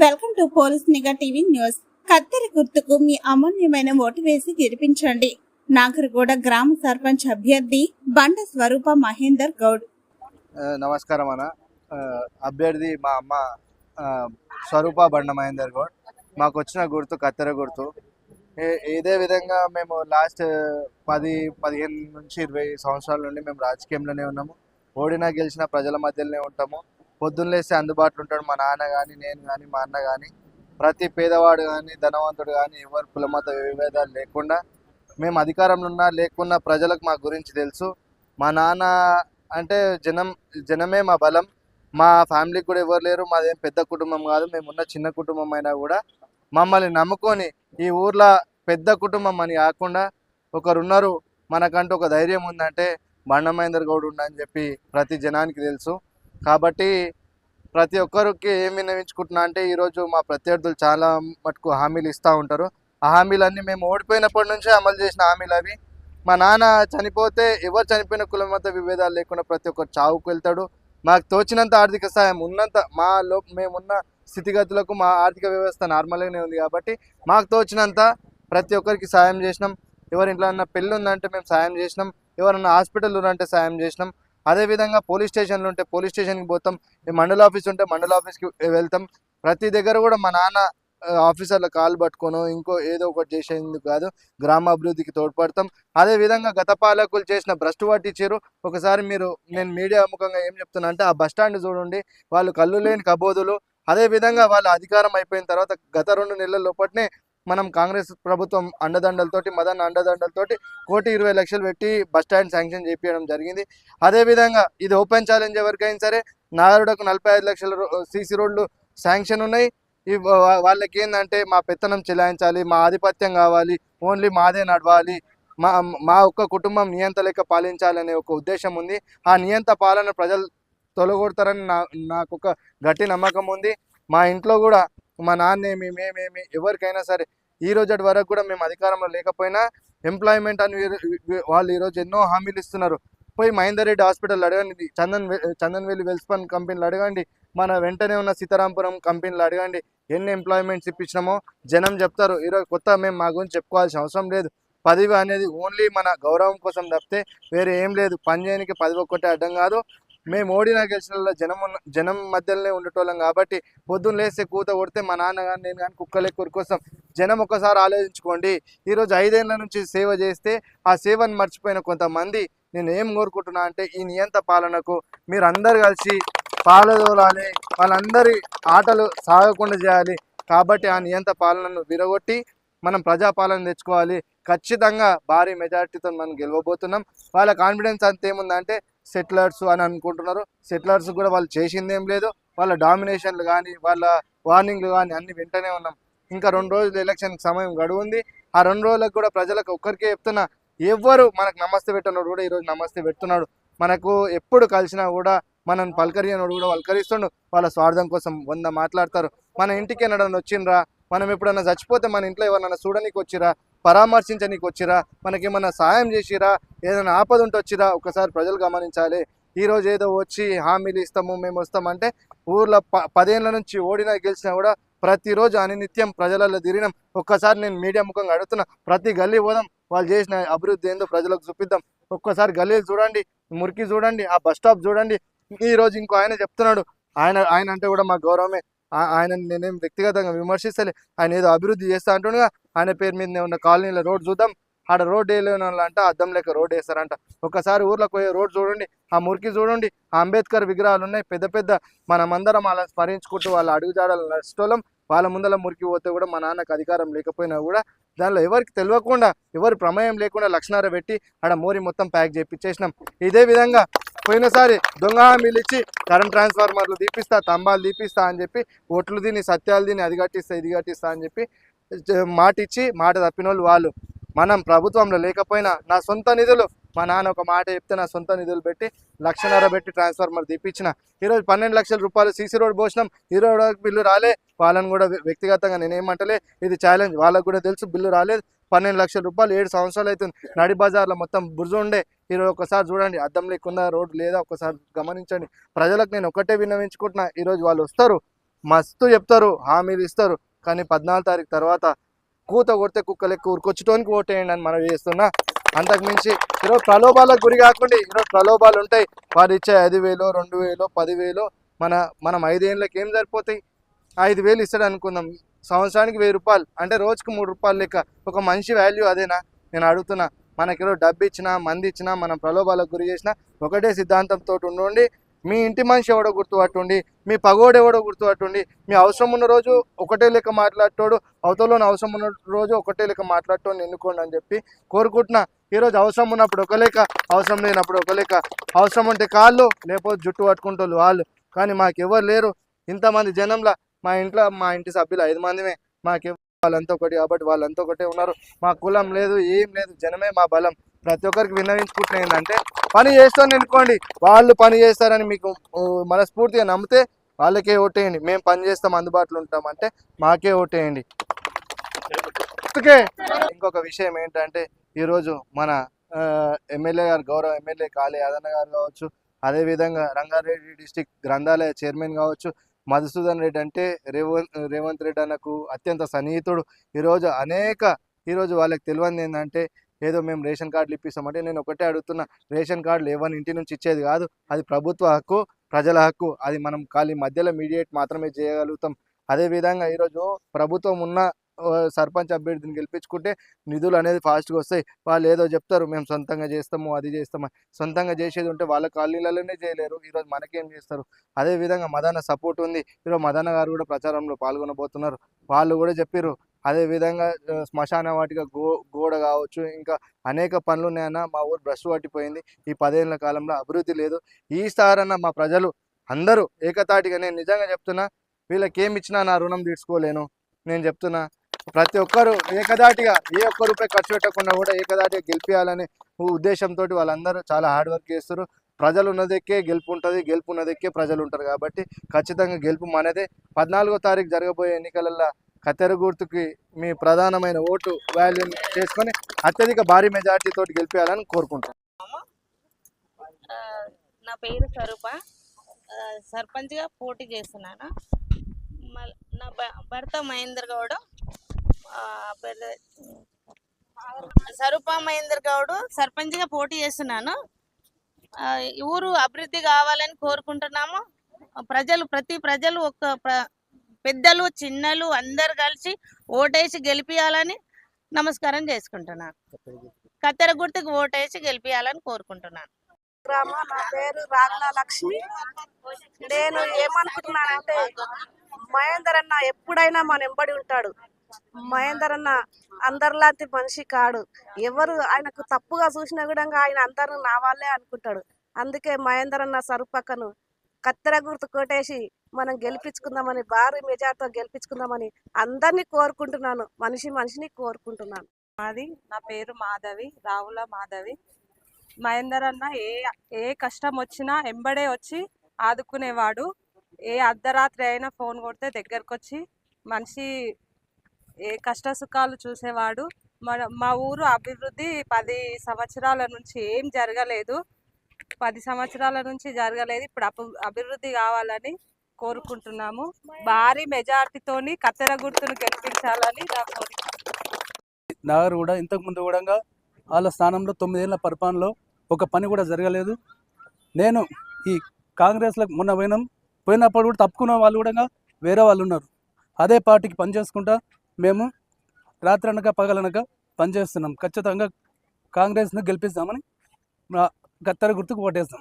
Welcome to police నిఘా TV news. కత్తెర గుర్తుకు మీ అమూల్యమైన ఓటు వేసి గెలిపించండి. నాగరగూడ గ్రామ సర్పంచ్ అభ్యర్థి బండ స్వరూప మహేందర్ గౌడ్. నమస్కారం అన్న. అభ్యర్థి మా అమ్మ స్వరూప బండ మహేందర్ గౌడ్. మాకు వచ్చిన గుర్తు కత్తెర గుర్తు. ఇదే విధంగా మేము లాస్ట్ 10-15 నుంచి 20 సంవత్సరాల నుండి మేము రాజకీయంలోనే ఉన్నాము. ఓడినా గెలిచిన ప్రజల మధ్యలోనే ఉంటాము. పొద్దున్న లేస్తే అందుబాటులో ఉంటాడు మా నాన్న కానీ, నేను కానీ, మా అన్న కానీ. ప్రతి పేదవాడు కానీ, ధనవంతుడు కానీ, ఎవరు కులమత విభేదాలు లేకుండా మేము అధికారంలో ఉన్నా లేకున్నా ప్రజలకు మా గురించి తెలుసు. మా నాన్న అంటే జనమే మా బలం. మా ఫ్యామిలీకి కూడా ఎవరు లేరు. మాదేం పెద్ద కుటుంబం కాదు. మేమున్న చిన్న కుటుంబం అయినా కూడా మమ్మల్ని నమ్ముకొని ఈ ఊర్లో పెద్ద కుటుంబం అని కాకుండా ఒకరున్నారు, మనకంటూ ఒక ధైర్యం ఉందంటే బండ మహేందర్ గౌడ్ ఉండని చెప్పి ప్రతి జనానికి తెలుసు. కాబట్టి ప్రతి ఒక్కరికి ఏం విన్నవించుకుంటున్నా అంటే ఈరోజు మా ప్రత్యర్థులు చాలా మటుకు హామీలు ఇస్తూ ఉంటారు. ఆ హామీలన్నీ మేము ఓడిపోయినప్పటి నుంచే అమలు చేసిన హామీలు అవి. మా నాన్న చనిపోతే ఎవరు చనిపోయిన కులమత విభేదాలు లేకుండా ప్రతి ఒక్కరు చావుకు వెళ్తాడు. మాకు తోచినంత ఆర్థిక సాయం ఉన్నంత మేమున్న స్థితిగతులకు మా ఆర్థిక వ్యవస్థ నార్మల్గానే ఉంది కాబట్టి మాకు తోచినంత ప్రతి ఒక్కరికి సాయం చేసినాం. ఎవరి ఇంట్లో అన్న పెళ్ళి ఉందంటే మేము సాయం చేసినాం. ఎవరన్నా హాస్పిటల్ ఉందంటే సాయం చేసినాం. అదేవిధంగా పోలీస్ స్టేషన్లు ఉంటే పోలీస్ స్టేషన్కి పోతాం. మండల ఆఫీస్ ఉంటే మండల ఆఫీస్కి వెళ్తాం. ప్రతి దగ్గర కూడా మా నాన్న ఆఫీసర్ల కాలు పట్టుకోను ఇంకో ఏదో ఒకటి చేసేందుకు కాదు, గ్రామాభివృద్ధికి తోడ్పడతాం. అదేవిధంగా గత పాలకులు చేసిన భ్రష్టు పట్టించారు. ఒకసారి నేను మీడియా ముఖంగా ఏం చెప్తున్నా అంటే ఆ బస్టాండ్ చూడండి, వాళ్ళు కళ్ళు లేని కబోదులు. అదేవిధంగా వాళ్ళ అధికారం అయిపోయిన తర్వాత గత 2 నెలల లోపట్నే మనం కాంగ్రెస్ ప్రభుత్వం అండదండలతోటి మదన్ అండదండలతోటి 1,20,00,000 పెట్టి బస్టాండ్ శాంక్షన్ చేయించడం జరిగింది. అదేవిధంగా ఇది ఓపెన్ ఛాలెంజ్ ఎవరికైనా సరే నాగరుడకు 45 లక్షల సీసీ రోడ్లు శాంక్షన్ ఉన్నాయి. వాళ్ళకి ఏంటంటే మా పెత్తనం చెలాయించాలి, మా ఆధిపత్యం కావాలి, ఓన్లీ మాదే నడవాలి, మా ఒక్క కుటుంబం నియంత లెక్క పాలించాలనే ఒక ఉద్దేశం ఉంది. ఆ నియంత పాలన ప్రజలు తొలగొడతారని నాకు ఒక గట్టి నమ్మకం ఉంది. మా ఇంట్లో కూడా మా నాన్నేమి మేమేమి ఎవరికైనా సరే ఈ రోజటి వరకు కూడా మేము అధికారంలో లేకపోయినా ఎంప్లాయ్మెంట్ అని వాళ్ళు ఈరోజు ఎన్నో హామీలు ఇస్తున్నారు. పోయి మహేందర్ రెడ్డి హాస్పిటల్ అడగండి, చందన్వేలి వెల్స్పన్ కంపెనీలు అడగండి, మన వెంటనే ఉన్న సీతారాంపురం కంపెనీలు అడగండి. ఎన్ని ఎంప్లాయ్మెంట్స్ ఇప్పించినామో జనం చెప్తారు. ఈరోజు కొత్త మేము మా గురించి చెప్పుకోవాల్సిన అవసరం లేదు. పదవి అనేది ఓన్లీ మన గౌరవం కోసం తప్పితే వేరే ఏం లేదు. పని చేయడానికి పదవి ఒక్కటే అడ్డం కాదు. మేము ఓడినా గెలిచిన జనం మధ్యలోనే ఉండేటోళ్ళం కాబట్టి పొద్దున్న లేస్తే కూత కొడితే మా నాన్న కానీ నేను కానీ కుక్కలే కోసం జనం ఒకసారి ఆలోచించుకోండి. ఈరోజు 5 ఏళ్ల నుంచి సేవ చేస్తే ఆ సేవను మర్చిపోయిన కొంతమంది నేను ఏం కోరుకుంటున్నా అంటే ఈ నియంత పాలనకు మీరు అందరు కలిసి పాలదోలాలి, వాళ్ళందరి ఆటలు సాగకుండా చేయాలి. కాబట్టి ఆ నియంత పాలనను విరగొట్టి మనం ప్రజాపాలన తెచ్చుకోవాలి. ఖచ్చితంగా భారీ మెజారిటీతో మనం గెలవబోతున్నాం. వాళ్ళ కాన్ఫిడెన్స్ అంత ఏముందంటే సెటిలర్స్ అని అనుకుంటున్నారు. సెటిలర్స్ కూడా వాళ్ళు చేసిందేం లేదు. వాళ్ళ డామినేషన్లు కానీ వాళ్ళ వార్నింగ్లు కానీ అన్ని వెంటనే ఉన్నాం. ఇంకా 2 రోజులు ఎలక్షన్కి సమయం గడువు ఉంది. ఆ 2 రోజులకు కూడా ప్రజలకు ఒక్కరికే చెప్తున్నా, ఎవ్వరు మనకు నమస్తే పెట్టినోడు కూడా ఈరోజు నమస్తే పెడుతున్నాడు. మనకు ఎప్పుడు కలిసినా కూడా మనం పలకరియనోడు కూడా పలకరిస్తుండు. వాళ్ళ స్వార్థం కోసం 100 మాట్లాడతారు. మన ఇంటికి ఎన్నడన్నా వచ్చిండ్రా, మనం ఎప్పుడన్నా చచ్చిపోతే మన ఇంట్లో ఎవరన్నా చూడనీకి వచ్చిరా, పరామర్శించనీకి వచ్చిరా, మనకేమన్నా సాయం చేసిరా, ఏదైనా ఆపద ఉంటే వచ్చిరా, ఒకసారి ప్రజలు గమనించాలి. ఈరోజు ఏదో వచ్చి హామీలు ఇస్తాము మేము వస్తామంటే ఊర్లో 10 ఏళ్ళ నుంచి ఓడినా గెలిచినా కూడా ప్రతిరోజు అనినిత్యం ప్రజలలో తిరిగినాం. ఒక్కసారి నేను మీడియా ముఖంగా అడుగుతున్నా, ప్రతి గల్లీ పోదాం, వాళ్ళు చేసిన అభివృద్ధి ఏందో ప్రజలకు చూపిద్దాం. ఒక్కసారి గల్లీలు చూడండి, మురికి చూడండి, ఆ బస్ స్టాప్ చూడండి. ఈరోజు ఇంకో ఆయన చెప్తున్నాడు, ఆయన అంటే కూడా మా గౌరవమే. ఆయన నేనేం వ్యక్తిగతంగా విమర్శిస్తలే. ఆయన ఏదో అభివృద్ధి చేస్తా అంటుండగా ఆయన పేరు మీద ఉన్న కాలనీలో రోడ్ చూద్దాం. ఆడ రోడ్ వేయలేని వాళ్ళంట అద్దం లెక్క రోడ్ వేస్తారంట. ఒకసారి ఊర్లోకి పోయే రోడ్ చూడండి, ఆ మురికి చూడండి. ఆ అంబేద్కర్ విగ్రహాలు ఉన్నాయి పెద్ద పెద్ద. మనమందరం అలా స్మరించుకుంటూ వాళ్ళ అడుగుజాడలు నడుచుకోవడం. వాళ్ళ ముందర మురికి పోతే కూడా మా నాన్నకు అధికారం లేకపోయినా కూడా దానిలో ఎవరికి తెలియకుండా ఎవరి ప్రమేయం లేకుండా లక్షణార పెట్టి ఆడ మోరి మొత్తం ప్యాక్ చేయించేసినాం. ఇదే విధంగా పోయినసారి దొంగ హామీలు ఇచ్చి కరెంట్ ట్రాన్స్ఫార్మర్లు తీపిస్తా, తంబాలు తీపిస్తా అని చెప్పి ఓట్లు తిని సత్యాలు తిని అది కట్టిస్తా ఇది కట్టిస్తా అని చెప్పి మాట ఇచ్చి మాట తప్పిన వాళ్ళు. మనం ప్రభుత్వంలో లేకపోయినా నా సొంత నిధులు, మా నాన్న ఒక మాట చెప్తే నా సొంత నిధులు పెట్టి 1,00,000 పెట్టి ట్రాన్స్ఫార్మర్ తీపిచ్చిన. ఈరోజు 12 లక్షల రూపాయలు సీసీ రోడ్ పోసినాం. 20 రోజులకు బిల్లు రాలే. వాళ్ళని కూడా వ్యక్తిగతంగా నేనేమంటలే, ఇది ఛాలెంజ్. వాళ్ళకు కూడా తెలుసు బిల్లు రాలేదు. 12 లక్షల రూపాయలు 7 సంవత్సరాలు అవుతుంది. నడి బజార్లో మొత్తం బుర్జు ఉండే. ఈరోజు ఒకసారి చూడండి, అద్దం లేకుండా రోడ్డు లేదా ఒకసారి గమనించండి. ప్రజలకు నేను ఒకటే విన్నవించుకుంటున్నా, ఈరోజు వాళ్ళు వస్తారు, మస్తు చెప్తారు, హామీలు ఇస్తారు, కానీ 14 తారీఖు తర్వాత కూత కొడితే కుక్కలు ఎక్కువ ఊరుకొచ్చడానికి ఓటేయండి అని మనం చేస్తున్నా. అంతకుమించి ఈరోజు ప్రలోభాలకు గురి కాకుండా, ఈరోజు ప్రలోభాలు ఉంటాయి. వారు ఇచ్చే 5,000 2,000 10,000 మనం 5 ఏళ్ళకి ఏం సరిపోతాయి? 5,000 ఇస్తాడు అనుకుందాం, సంవత్సరానికి 1,000 రూపాయలు అంటే రోజుకు 3 రూపాయలు లెక్క. ఒక మనిషి వాల్యూ అదేనా? నేను అడుగుతున్నా. మనకి ఈరోజు డబ్బు ఇచ్చినా మంది ఇచ్చినా మనం ప్రలోభాలకు గురి చేసినా ఒకటే సిద్ధాంతంతో ఉండండి. మీ ఇంటి మనిషి ఎవడో గుర్తుపట్టుండి, మీ పగోడు ఎవడో గుర్తుపట్టుండి. మీ అవసరం ఉన్న రోజు ఒకటే లెక్క మాట్లాడతాడు, అవతలని అవసరం ఉన్న రోజు ఒకటే లెక్క మాట్లాడటోని ఎన్నుకోండి అని చెప్పి కోరుకుంటున్నా. ఈరోజు అవసరం ఉన్నప్పుడు ఒక లెక్క, అవసరం లేనప్పుడు ఒక లెక్క. అవసరం ఉంటే కాళ్ళు, లేకపోతే జుట్టు పట్టుకుంటోళ్ళు వాళ్ళు. కానీ మాకెవరు లేరు ఇంతమంది జనంలో. మా ఇంటి సభ్యులు 5 మందిమే. వాళ్ళంతా ఒకటి కాబట్టి వాళ్ళంతా ఒకటే ఉన్నారు. మా కులం లేదు, ఏం లేదు, జనమే మా బలం. ప్రతి ఒక్కరికి విన్నవించుకుంటున్నా ఏంటంటే, పని చేస్తాను అనుకోండి, వాళ్ళు పని చేస్తారని మీకు మనస్ఫూర్తిగా నమ్మితే వాళ్ళకే ఓటేయండి. మేము పని చేస్తాం, అందుబాటులో ఉంటాం అంటే మాకే ఓటేయండి. ఇంకొక విషయం ఏంటంటే, ఈరోజు మన ఎమ్మెల్యే గారు, గౌరవ ఎమ్మెల్యే కాళీ యాదన్న గారు కావచ్చు, అదేవిధంగా రంగారెడ్డి డిస్టిక్ గ్రంథాలయ చైర్మన్ కావచ్చు మధుసూదన్ రెడ్డి అంటే రేవంత్ రెడ్డి అన్నకు అత్యంత సన్నిహితుడు. ఈరోజు వాళ్ళకి తెలియదు ఏంటంటే, ఏదో మేము రేషన్ కార్డులు ఇప్పిస్తామంటే, నేను ఒకటే అడుగుతున్నా, రేషన్ కార్డులు ఎవరి ఇంటి నుంచి ఇచ్చేది కాదు, అది ప్రభుత్వ హక్కు, ప్రజల హక్కు. అది మనం ఖాళీ మధ్యలో మీడియేట్ మాత్రమే చేయగలుగుతాం. అదేవిధంగా ఈరోజు ప్రభుత్వం ఉన్న సర్పంచ్ అభ్యర్థిని గెలిపించుకుంటే నిధులు అనేది ఫాస్ట్గా వస్తాయి. వాళ్ళు ఏదో చెప్తారు, మేము సొంతంగా చేస్తాము, అది చేస్తాము. సొంతంగా చేసేది ఉంటే వాళ్ళ కాలనీలలోనే చేయలేరు, ఈరోజు మనకేం చేస్తారు? అదేవిధంగా మదన్న సపోర్ట్ ఉంది. ఈరోజు మదన్న గారు కూడా ప్రచారంలో పాల్గొనబోతున్నారు. వాళ్ళు కూడా చెప్పారు. అదేవిధంగా శ్మశాన వాటిక గోడ కావచ్చు, ఇంకా అనేక పనులు ఉన్నాయన్న. మా ఊరు బ్రష్ పట్టిపోయింది, ఈ 10 ఏళ్ల కాలంలో అభివృద్ధి లేదు. ఈసారన్న మా ప్రజలు అందరూ ఏకతాటిగా, నేను నిజంగా చెప్తున్నా, వీళ్ళకి ఏమి ఇచ్చినా నా రుణం తీర్చుకోలేను. నేను చెప్తున్నా, ప్రతి ఒక్కరు ఏకదాటిగా ఏ ఒక్క రూపాయి ఖర్చు పెట్టకుండా కూడా ఏకదాటిగా గెలిపించాలనే ఉద్దేశంతో వాళ్ళందరూ చాలా హార్డ్ వర్క్ చేస్తారు. ప్రజలు ఉన్నదెక్కే గెలుపు ఉంటుంది, గెలుపు ఉన్నదెక్కే ప్రజలు ఉంటారు. కాబట్టి ఖచ్చితంగా గెలుపు మనదే. 14వ తారీఖు జరగబోయే ఎన్నికలలో కత్తెర గుర్తుకి మీ ప్రధానమైన ఓటు వాల్యూ చేసుకొని అత్యధిక భారీ మెజార్టీ తోటి గెలిపించాలని కోరుకుంటాం. నా పేరు స్వరూప, సర్పంచ్గా పోటీ చేస్తున్నాను. నా భర్త మహేందర్ గౌడ్, స్వరూప మహేందర్ గౌడ్, సర్పంచ్గా పోటీ చేస్తున్నాను. ఈ ఊరు అభివృద్ధి కావాలని కోరుకుంటున్నాము. ప్రతి ప్రజలు పెద్దలు చిన్నలు అందరు కలిసి ఓటేసి గెలిపియాలని నమస్కారం చేసుకుంటున్నాను. కత్తెర గుర్తుకు ఓటేసి గెలిపియాలని కోరుకుంటున్నాను. నా పేరు రాగల లక్ష్మి. నేను ఏమనుకుంటున్నానంటే, మహేందర్ అన్న ఎప్పుడైనా మన వెంబడి ఉంటాడు. మహేందర్ అన్న అందరిలాంటి మనిషి కాడు. ఎవరు ఆయనకు తప్పుగా చూసినా కూడా ఆయన అందరూ నా వాళ్ళే అనుకుంటాడు. అందుకే మహేందర్ అన్న సరుపక్కను కత్తెర గుర్తు కొట్టేసి మనం గెలిపించుకుందామని, భారీ మెజార్టీతో గెలిపించుకుందామని అందరినీ కోరుకుంటున్నాను. మనిషిని కోరుకుంటున్నాను. నా పేరు మాధవి, రావుల మాధవి. మహేందర్ అన్న ఏ కష్టం వచ్చినా ఎంబడే వచ్చి ఆదుకునేవాడు. ఏ అర్ధరాత్రి అయినా ఫోన్ కొడితే దగ్గరకు వచ్చి మనిషి ఏ కష్ట సుఖాలు చూసేవాడు. మా ఊరు అభివృద్ధి 10 సంవత్సరాల నుంచి ఏం జరగలేదు. 10 సంవత్సరాల నుంచి జరగలేదు. ఇప్పుడు అభివృద్ధి కావాలని కోరుకుంటున్నాము. భారీ మెజార్టీతోని కత్తెర గుర్తును గెలిపించాలని నా కోరిక. నగర్ కూడా ఇంతకుముందు కూడా వాళ్ళ స్థానంలో 9 ఏళ్ల పరిపాలనలో ఒక పని కూడా జరగలేదు. నేను ఈ కాంగ్రెస్లో మొన్న పోయినప్పుడు కూడా తప్పుకున్న వాళ్ళు కూడా వేరే వాళ్ళు ఉన్నారు. అదే పార్టీకి పనిచేసుకుంటా మేము రాత్రనక పగలనక పనిచేస్తున్నాం. ఖచ్చితంగా కాంగ్రెస్ను గెలిపిస్తామని కత్తెర గుర్తుకు ఓటేస్తాం.